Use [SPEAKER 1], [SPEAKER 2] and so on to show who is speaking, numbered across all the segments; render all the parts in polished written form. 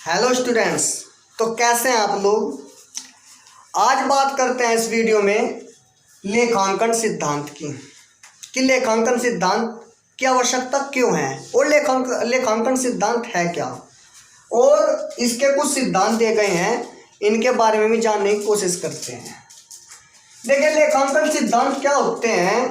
[SPEAKER 1] Hello students. तो कैसे हैं आप लोग। आज बात करते हैं इस वीडियो में लेखांकन सिद्धांत की कि लेखांकन सिद्धांत की आवश्यकता क्यों है और लेखांकन सिद्धांत है क्या, और इसके कुछ सिद्धांत दिए गए हैं, इनके बारे में भी जानने की कोशिश करते हैं। देखिए, लेखांकन सिद्धांत क्या होते हैं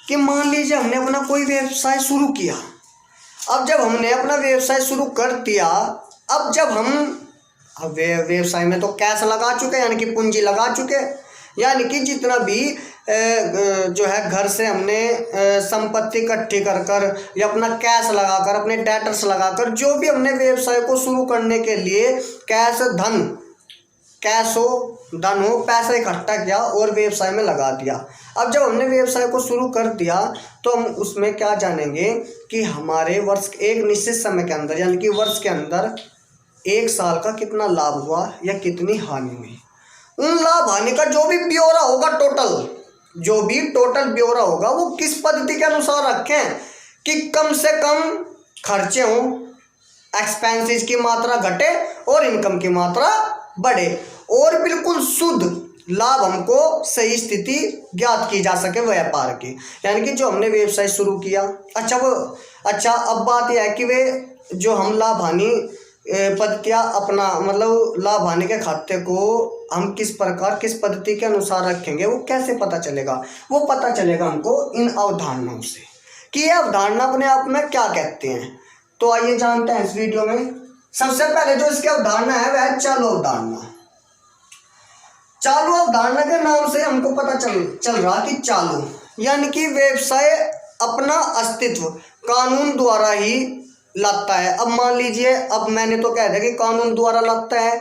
[SPEAKER 1] कि मान लीजिए हमने अपना कोई व्यवसाय शुरू किया। अब जब हमने अपना व्यवसाय शुरू कर दिया, अब जब हम व्यवसाय में तो कैश लगा चुके, यानी कि पूंजी लगा चुके, यानी कि जितना भी जो है घर से हमने संपत्ति इकट्ठी कर कर या अपना कैश लगाकर, अपने डेटर्स लगाकर, जो भी हमने व्यवसाय को शुरू करने के लिए कैश धन हो पैसा इकट्ठा किया और व्यवसाय में लगा दिया। अब जब हमने व्यवसाय को शुरू कर दिया तो हम उसमें क्या जानेंगे कि हमारे वर्ष एक निश्चित समय के अंदर, यानी कि वर्ष के अंदर एक साल का कितना लाभ हुआ या कितनी हानि हुई। उन लाभ हानि का जो भी ब्यौरा होगा, टोटल ब्यौरा होगा, वो किस पद्धति के अनुसार रखें कि कम से कम खर्चे हों, एक्सपेंसेस की मात्रा घटे और इनकम की मात्रा बढ़े, और बिल्कुल शुद्ध लाभ हमको सही स्थिति ज्ञात की जा सके व्यापार की। यानी कि जो हमने व्यवसाय शुरू किया, अब बात यह है कि वे जो हम लाभ हानि पद्धतियाँ अपना मतलब लाभ हानि के खाते को हम किस पद्धति के अनुसार रखेंगे, वो कैसे पता चलेगा। वो पता चलेगा हमको इन अवधारणाओं से कि ये अवधारणा अपने आप में क्या कहते हैं। तो आइए जानते हैं इस वीडियो में। सबसे पहले जो इसकी अवधारणा है वह है चालू अवधारणा। चालू अवधारणा के नाम से हमको पता चल रहा कि चालू यानी कि व्यवसाय अपना अस्तित्व कानून द्वारा ही लाता है। अब मान लीजिए, अब मैंने तो कह दिया कि कानून द्वारा लाता है।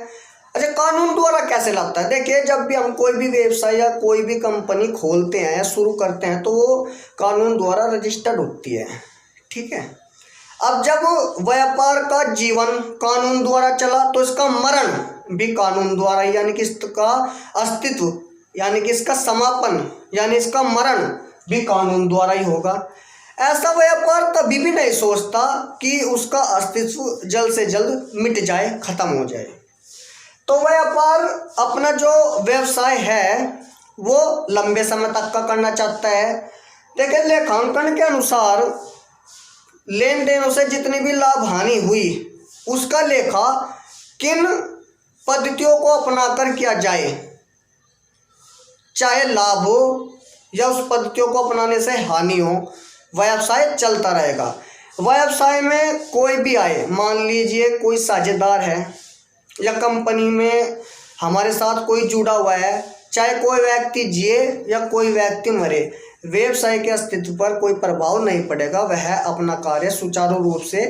[SPEAKER 1] अच्छा, कानून द्वारा कैसे लाता है। देखिए, जब भी हम कोई भी व्यवसाय या कोई भी कंपनी खोलते हैं या शुरू करते हैं तो वो कानून द्वारा रजिस्टर्ड होती है, ठीक है। अब जब व्यापार का जीवन कानून द्वारा चला तो इसका मरण भी कानून द्वारा, यानी कि इसका अस्तित्व, यानी कि इसका समापन, यानी इसका मरण भी कानून द्वारा ही होगा। ऐसा व्यापार कभी भी नहीं सोचता कि उसका अस्तित्व जल्द से जल्द मिट जाए, खत्म हो जाए। तो व्यापार अपना जो व्यवसाय है वो लंबे समय तक का करना चाहता है। देखिए, लेखांकन के अनुसार लेन देनों से जितनी भी लाभ हानि हुई उसका लेखा किन पद्धतियों को अपनाकर किया जाए, चाहे लाभ हो या उस पद्धतियों को अपनाने से हानि हो, व्यवसाय चलता रहेगा। व्यवसाय में कोई भी आए, मान लीजिए कोई साझेदार है या कंपनी में हमारे साथ कोई जुड़ा हुआ है, चाहे कोई व्यक्ति जिए या कोई व्यक्ति मरे, व्यवसाय के अस्तित्व पर कोई प्रभाव नहीं पड़ेगा। वह अपना कार्य सुचारू रूप से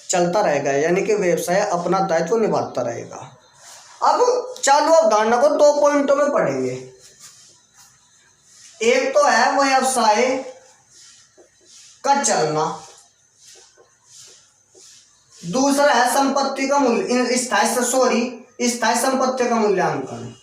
[SPEAKER 1] चलता रहेगा, यानी कि व्यवसाय अपना दायित्व निभाता रहेगा। अब चालू अवधारणा को 2 पॉइंटों में पढ़ेंगे। एक तो है व्यवसाय का चलना, दूसरा है संपत्ति का मूल्य, स्थायी संपत्ति का मूल्यांकन।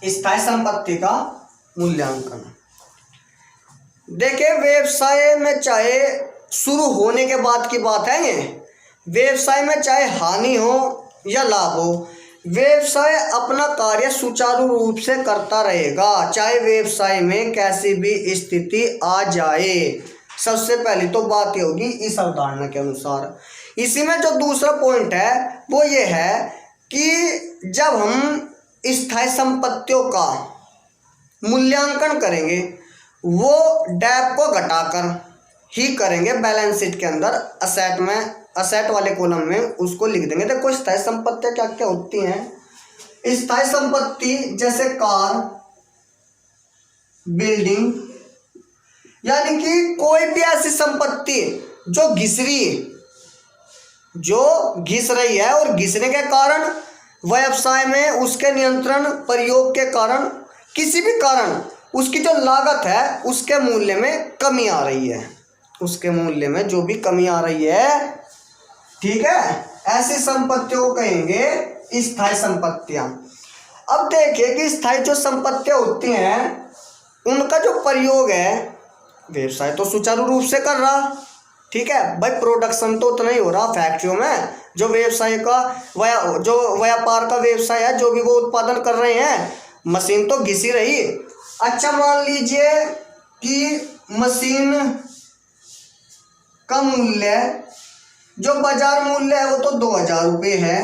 [SPEAKER 1] स्थायी संपत्ति का मूल्यांकन। देखिए, व्यवसाय में चाहे शुरू होने के बाद की बात है ये, व्यवसाय में चाहे हानि हो या लाभ हो, व्यवसाय अपना कार्य सुचारू रूप से करता रहेगा, चाहे व्यवसाय में कैसी भी स्थिति आ जाए। सबसे पहली तो बात ये होगी इस अवधारणा के अनुसार। इसी में जो दूसरा पॉइंट है वो ये है कि जब हम स्थायी संपत्तियों का मूल्यांकन करेंगे वो डेट को घटाकर ही करेंगे। बैलेंस शीट के अंदर असेट वाले कॉलम में उसको लिख देंगे। देखो, स्थायी संपत्तियां क्या क्या होती हैं। स्थायी संपत्ति जैसे कार, बिल्डिंग, यानी कि कोई भी ऐसी संपत्ति जो घिस रही है और घिसने के कारण व्यवसाय में उसके नियंत्रण प्रयोग के कारण, किसी भी कारण उसकी जो लागत है उसके मूल्य में कमी आ रही है, उसके मूल्य में जो भी कमी आ रही है, ठीक है, ऐसी संपत्तियों को कहेंगे स्थायी संपत्तियां। अब देखिए कि स्थायी जो संपत्तियां होती हैं उनका जो प्रयोग है, व्यवसाय तो सुचारू रूप से कर रहा, ठीक है भाई, प्रोडक्शन तो उतना ही हो रहा फैक्ट्रियों में, जो व्यवसाय का जो व्यापार का व्यवसाय है, जो भी वो उत्पादन कर रहे हैं, मशीन तो घिसी रही। अच्छा मान लीजिए कि मशीन का मूल्य, जो बाजार मूल्य है वो तो 2000 रुपये है,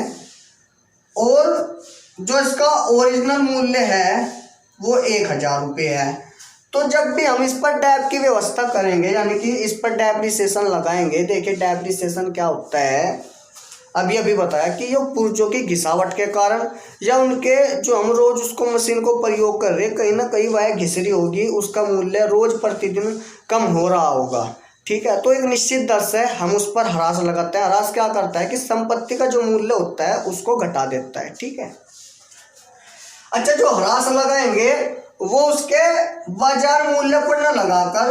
[SPEAKER 1] और जो इसका ओरिजिनल मूल्य है वो 1000 रुपये है। तो जब भी हम इस पर डेप्रिसिएशन की व्यवस्था करेंगे, यानी कि इस पर डेप्रिसिएशन लगाएंगे, देखिए डेप्रिसिएशन क्या होता है, अभी बताया कि ये पुर्जों की घिसावट के कारण या उनके जो हम रोज उसको मशीन को प्रयोग कर रहे, कहीं ना कहीं वह घिस रही होगी, उसका मूल्य रोज प्रतिदिन कम हो रहा होगा, ठीक है। तो एक निश्चित दर से हम उस पर ह्रास लगाते हैं। ह्रास क्या करता है कि संपत्ति का जो मूल्य होता है उसको घटा देता है, ठीक है। अच्छा, जो ह्रास लगाएंगे वो उसके बाजार मूल्य पर न लगाकर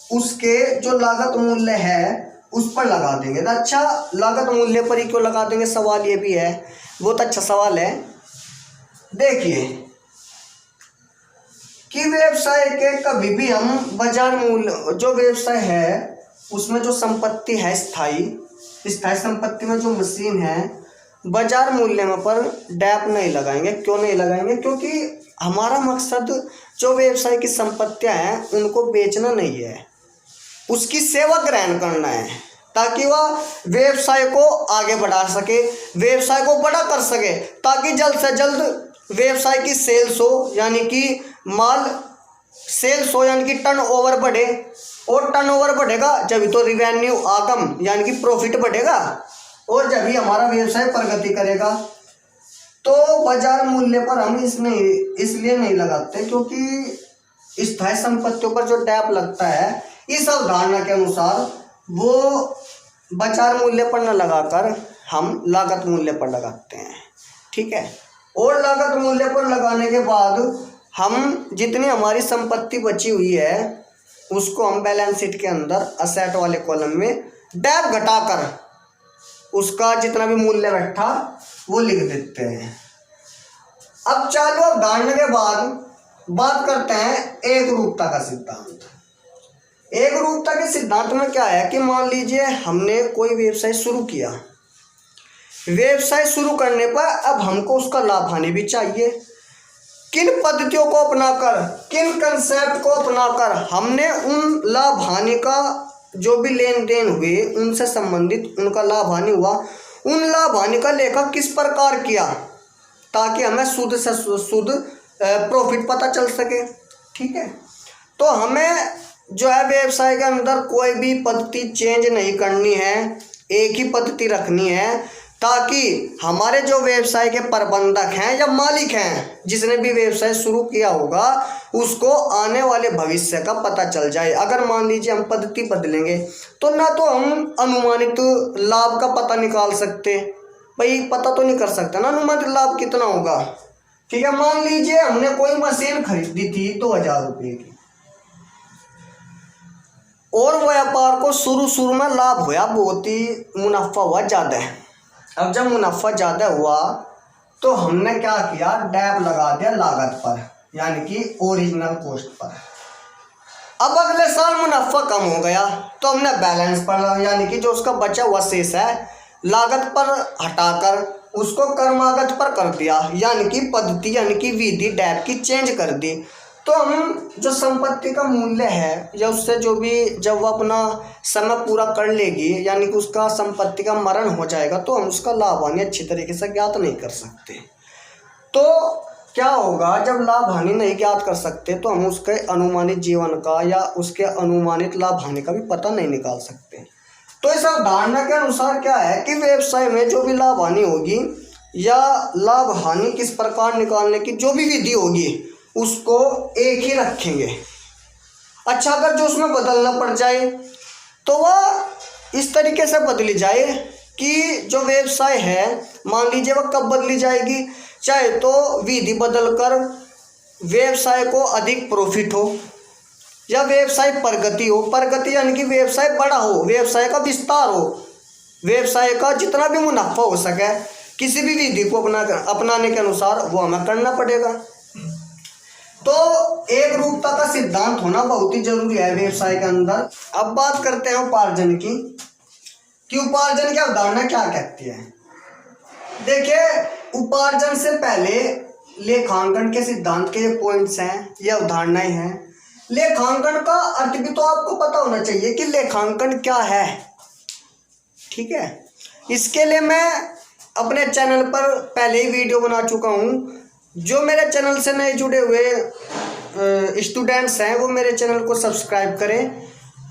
[SPEAKER 1] उसके जो लागत मूल्य है उस पर लगा देंगे। तो अच्छा, लागत मूल्य पर ही क्यों लगा देंगे, सवाल ये भी है, बहुत अच्छा सवाल है। देखिए कि व्यवसाय के कभी भी हम बाजार मूल्य, जो व्यवसाय है उसमें जो संपत्ति है स्थायी संपत्ति में जो मशीन है, बाजार मूल्य में पर डैप नहीं लगाएंगे। क्यों नहीं लगाएंगे? क्योंकि हमारा मकसद जो व्यवसाय की संपत्तियां हैं उनको बेचना नहीं है, उसकी सेवा ग्रहण करना है, ताकि वह व्यवसाय को आगे बढ़ा सके, व्यवसाय को बड़ा कर सके, ताकि जल्द से जल्द व्यवसाय की सेल्स हो, यानी कि माल सेल्स हो, यानी कि टर्नओवर बढ़े, और टर्नओवर बढ़ेगा जब तो रिवेन्यू आगम यानी कि प्रॉफिट बढ़ेगा, और जब भी हमारा व्यवसाय प्रगति करेगा। तो बाजार मूल्य पर हम इसलिए नहीं लगाते क्योंकि स्थायी संपत्तियों पर जो टैप लगता है, इस अवधारणा के अनुसार वो बाजार मूल्य पर न लगाकर हम लागत मूल्य पर लगाते हैं, ठीक है। और लागत मूल्य पर लगाने के बाद हम जितनी हमारी संपत्ति बची हुई है उसको हम बैलेंस शीट के अंदर असेट वाले कॉलम में डैप घटाकर उसका जितना भी मूल्य बैठा वो लिख देते हैं। अब चालू अवधारणा के बाद बात करते हैं एक रूपता का सिद्धांत। एक रूपता के सिद्धांत में क्या है कि मान लीजिए हमने कोई व्यवसाय शुरू किया, व्यवसाय शुरू करने पर अब हमको उसका लाभ हानि भी चाहिए। किन पद्धतियों को अपनाकर, किन कंसेप्ट को अपनाकर हमने उन लाभ हानि का जो भी लेन देन हुए उनसे संबंधित उनका लाभ हानि हुआ, उन लाभ हानि का लेखा किस प्रकार किया ताकि हमें शुद्ध से शुद्ध प्रॉफिट पता चल सके, ठीक है। तो हमें जो है व्यवसाय के अंदर कोई भी पद्धति चेंज नहीं करनी है, एक ही पद्धति रखनी है, ताकि हमारे जो व्यवसाय के प्रबंधक हैं या मालिक हैं, जिसने भी व्यवसाय शुरू किया होगा, उसको आने वाले भविष्य का पता चल जाए। अगर मान लीजिए हम पद्धति बदलेंगे तो ना तो हम अनुमानित लाभ का पता निकाल सकते, भाई पता तो नहीं कर सकते ना अनुमानित लाभ कितना होगा, ठीक है। मान लीजिए हमने कोई मशीन खरीदी थी 2000 रुपये की, और व्यापार को शुरू में लाभ हुआ, बहुत ही मुनाफा हुआ ज़्यादा है। अब जब मुनाफा ज़्यादा हुआ तो हमने क्या किया, डैप लगा दिया लागत पर, यानी कि ओरिजिनल कॉस्ट पर। अब अगले साल मुनाफा कम हो गया तो हमने बैलेंस पर, यानी कि जो उसका बचा हुआ शेष है, लागत पर हटाकर उसको कर्मागत पर कर दिया, यानी कि पद्धति यानी कि विधि डैप की चेंज कर दी। तो हम जो संपत्ति का मूल्य है या उससे जो भी जब वो अपना समय पूरा कर लेगी, यानी कि उसका संपत्ति का मरण हो जाएगा, तो हम उसका लाभ हानि अच्छी तरीके से ज्ञात नहीं कर सकते। तो क्या होगा, जब लाभ हानि नहीं ज्ञात कर सकते तो हम उसके अनुमानित जीवन का या उसके अनुमानित लाभ हानि का भी पता नहीं निकाल सकते। तो इस अवधारणा के अनुसार क्या है कि व्यवसाय में जो भी लाभ हानि होगी या लाभ हानि किस प्रकार निकालने की जो भी विधि होगी उसको एक ही रखेंगे। अच्छा, अगर जो उसमें बदलना पड़ जाए तो वह इस तरीके से बदली जाए कि जो व्यवसाय है, मान लीजिए वह कब बदली जाएगी, चाहे तो विधि बदलकर व्यवसाय को अधिक प्रॉफिट हो या व्यवसाय प्रगति हो, प्रगति यानी कि व्यवसाय बड़ा हो, व्यवसाय का विस्तार हो, व्यवसाय का जितना भी मुनाफा हो सके, किसी भी विधि को अपनाने के अनुसार वो हमें करना पड़ेगा। तो एक रूपता का सिद्धांत होना बहुत ही जरूरी है व्यवसाय के अंदर। अब बात करते हैं उपार्जन की, कि उपार्जन की अवधारणा क्या कहती है। देखिए, उपार्जन से पहले लेखांकन के सिद्धांत के ये पॉइंट्स हैं, ये अवधारणाएं हैं। लेखांकन का अर्थ भी तो आपको पता होना चाहिए कि लेखांकन क्या है, ठीक है। इसके लिए मैं अपने चैनल पर पहले ही वीडियो बना चुका हूँ। जो मेरे चैनल से नए जुड़े हुए स्टूडेंट्स हैं वो मेरे चैनल को सब्सक्राइब करें,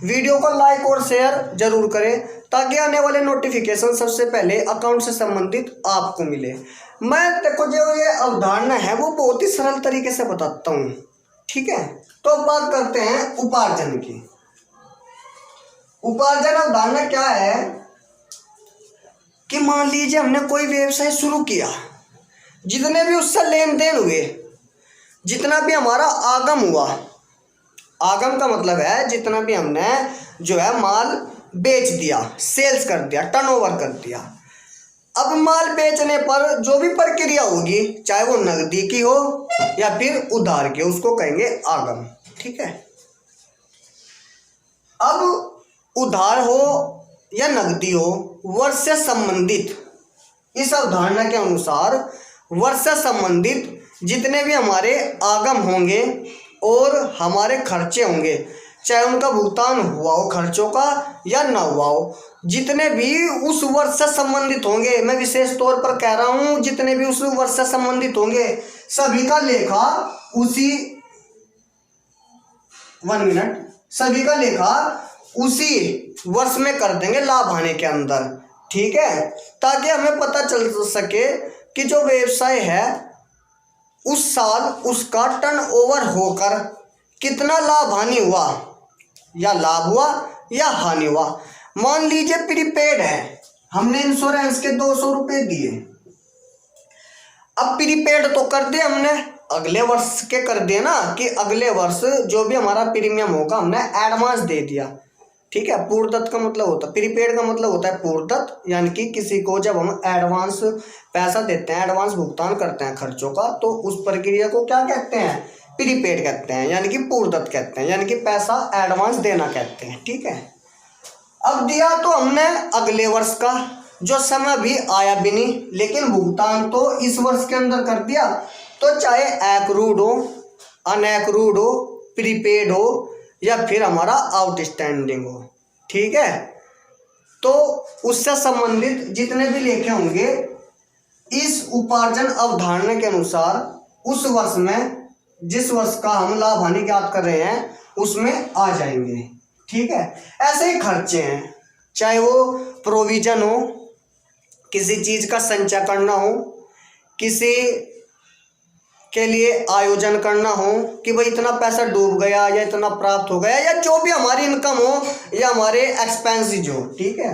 [SPEAKER 1] वीडियो को लाइक और शेयर जरूर करें, ताकि आने वाले नोटिफिकेशन सबसे पहले अकाउंट से संबंधित आपको मिले। मैं देखो जो ये अवधारणा है वो बहुत ही सरल तरीके से बताता हूँ, ठीक है। तो अब बात करते हैं उपार्जन की। उपार्जन अवधारणा क्या है कि मान लीजिए हमने कोई व्यवसाय शुरू किया, जितने भी उससे लेन देन हुए, जितना भी हमारा आगम हुआ, आगम का मतलब है जितना भी हमने जो है माल बेच दिया, सेल्स कर दिया, टर्नओवर कर दिया। अब माल बेचने पर जो भी प्रक्रिया होगी, चाहे वो नकदी की हो या फिर उधार की, उसको कहेंगे आगम, ठीक है। अब उधार हो या नकदी हो, वर्ष से संबंधित, इस अवधारणा के अनुसार वर्ष से संबंधित जितने भी हमारे आगम होंगे और हमारे खर्चे होंगे, चाहे उनका भुगतान हुआ हो खर्चों का या ना हुआ हो, जितने भी उस वर्ष से संबंधित होंगे, मैं विशेष तौर पर कह रहा हूँ, जितने भी उस वर्ष से संबंधित होंगे सभी का लेखा उसी 1 मिनट, सभी का लेखा उसी वर्ष में कर देंगे लाभ आने के अंदर, ठीक है। ताकि हमें पता चल सके कि जो व्यवसाय है उस साल उसका टर्नओवर होकर कितना लाभ हानि हुआ, या लाभ हुआ या हानि हुआ। मान लीजिए प्रीपेड है, हमने इंश्योरेंस के 200 रुपये दिए, अब प्रीपेड तो कर दिए हमने, अगले वर्ष के कर दिए ना, कि अगले वर्ष जो भी हमारा प्रीमियम होगा हमने एडवांस दे दिया, ठीक है। पूर्वदत्त का मतलब होता है, प्रीपेड का मतलब होता है पूर्वदत्त, यानी कि किसी को जब हम एडवांस पैसा देते हैं, एडवांस भुगतान करते हैं खर्चों का, तो उस प्रक्रिया को क्या कहते हैं, प्रीपेड कहते हैं, यानी कि पूर्वदत्त कहते हैं, यानी कि पैसा एडवांस देना कहते हैं, ठीक है। अब दिया तो हमने अगले वर्ष का, जो समय भी आया भी नहीं, लेकिन भुगतान तो इस वर्ष के अंदर कर दिया। तो चाहे एक्रूड हो, अनएक्रूड हो, प्रीपेड हो या फिर हमारा आउटस्टैंडिंग हो, ठीक है। तो उससे संबंधित जितने भी लेखे होंगे इस उपार्जन अवधारणा के अनुसार उस वर्ष में, जिस वर्ष का हम लाभ हानि ज्ञात कर रहे हैं, उसमें आ जाएंगे, ठीक है। ऐसे ही खर्चे हैं, चाहे वो प्रोविजन हो, किसी चीज का संचय करना हो, किसी के लिए आयोजन करना हो कि भाई इतना पैसा डूब गया या इतना प्राप्त हो गया, या जो भी हमारी इनकम हो या हमारे एक्सपेंसेस हो, ठीक है,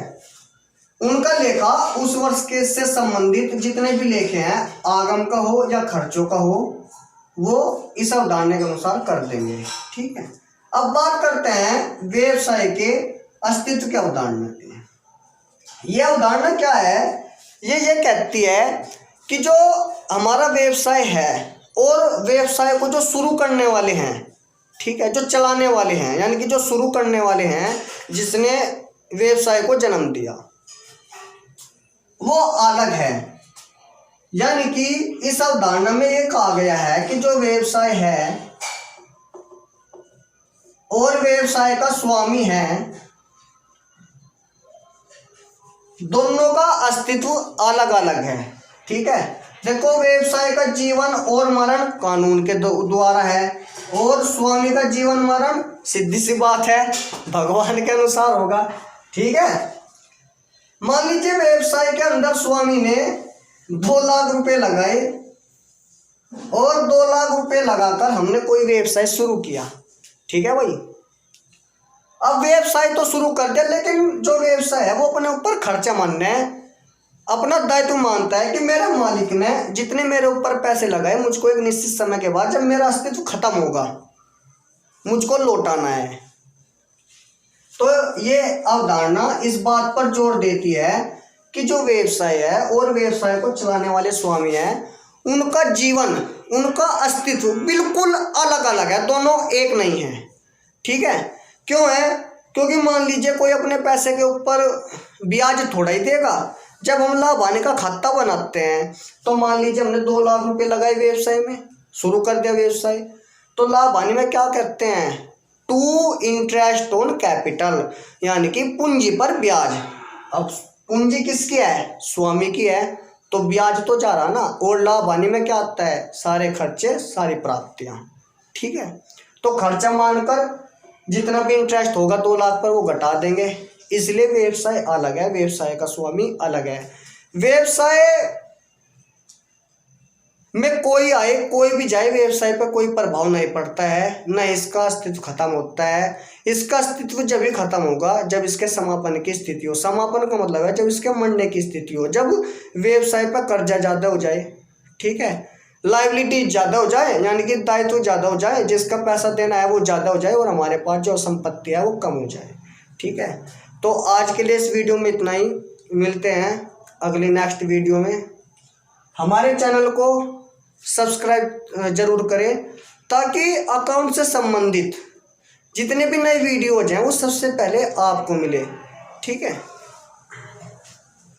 [SPEAKER 1] उनका लेखा उस वर्ष के से संबंधित जितने भी लेखे हैं, आगम का हो या खर्चों का हो, वो इस अवधारणा के अनुसार कर देंगे, ठीक है। अब बात करते हैं व्यवसाय के अस्तित्व की अवधारणा की। यह अवधारणा क्या है, ये कहती है कि जो हमारा व्यवसाय है और व्यवसाय को जो शुरू करने वाले हैं, ठीक है, जो चलाने वाले हैं, यानी कि जो शुरू करने वाले हैं, जिसने व्यवसाय को जन्म दिया, वो अलग है। यानी कि इस अवधारणा में ये कहा गया है कि जो व्यवसाय है और व्यवसाय का स्वामी है, दोनों का अस्तित्व अलग अलग है, ठीक है। देखो, व्यवसाय का जीवन और मरण कानून के द्वारा है, और स्वामी का जीवन मरण सीधी सी बात है भगवान के अनुसार होगा, ठीक है। मान लीजिए व्यवसाय के अंदर स्वामी ने 2 लाख रुपए लगाए और 2 लाख रुपए लगाकर हमने कोई व्यवसाय शुरू किया, ठीक है भाई। अब व्यवसाय तो शुरू कर दिया, लेकिन जो व्यवसाय है वो अपने ऊपर खर्चा मानना है, अपना दायित्व मानता है कि मेरे मालिक ने जितने मेरे ऊपर पैसे लगाए, मुझको एक निश्चित समय के बाद जब मेरा अस्तित्व खत्म होगा मुझको लौटाना है। तो ये अवधारणा इस बात पर जोर देती है कि जो व्यवसाय है और व्यवसाय को चलाने वाले स्वामी हैं, उनका जीवन, उनका अस्तित्व बिल्कुल अलग अलग है, दोनों एक नहीं है। ठीक है, क्यों है? क्योंकि मान लीजिए कोई अपने पैसे के ऊपर ब्याज थोड़ा ही देगा। जब हम लाभ हानि का खाता बनाते हैं तो मान लीजिए हमने 2 लाख रुपए लगाए व्यवसाय में, शुरू कर दिया व्यवसाय, तो लाभ हानि में क्या करते हैं? टू इंटरेस्ट ऑन कैपिटल, यानी कि पूंजी पर ब्याज। अब पूंजी किसकी है? स्वामी की है, तो ब्याज तो जा रहा ना। और लाभ हानि में क्या आता है? सारे खर्चे, सारी प्राप्तियां। ठीक है, तो खर्चा मानकर जितना भी इंटरेस्ट होगा 2 लाख पर वो घटा देंगे। इसलिए व्यवसाय अलग है, व्यवसाय का स्वामी अलग है। व्यवसाय में कोई आए कोई भी जाए, व्यवसाय पर कोई प्रभाव नहीं पड़ता है, न इसका अस्तित्व खत्म होता है। इसका अस्तित्व जब भी खत्म होगा जब इसके समापन की स्थिति हो। समापन का मतलब है जब इसके मरने की स्थिति हो, जब व्यवसाय पर कर्जा ज़्यादा हो जाए, ठीक है, लाइबिलिटी ज़्यादा हो जाए, यानी कि दायित्व ज़्यादा हो जाए, जिसका पैसा देना है वो ज़्यादा हो जाए और हमारे पास जो संपत्ति है वो कम हो जाए। ठीक है, तो आज के लिए इस वीडियो में इतना ही। मिलते हैं अगली नेक्स्ट वीडियो में। हमारे चैनल को सब्सक्राइब जरूर करें ताकि अकाउंट से संबंधित जितने भी नए वीडियोज हैं वो सबसे पहले आपको मिले। ठीक है।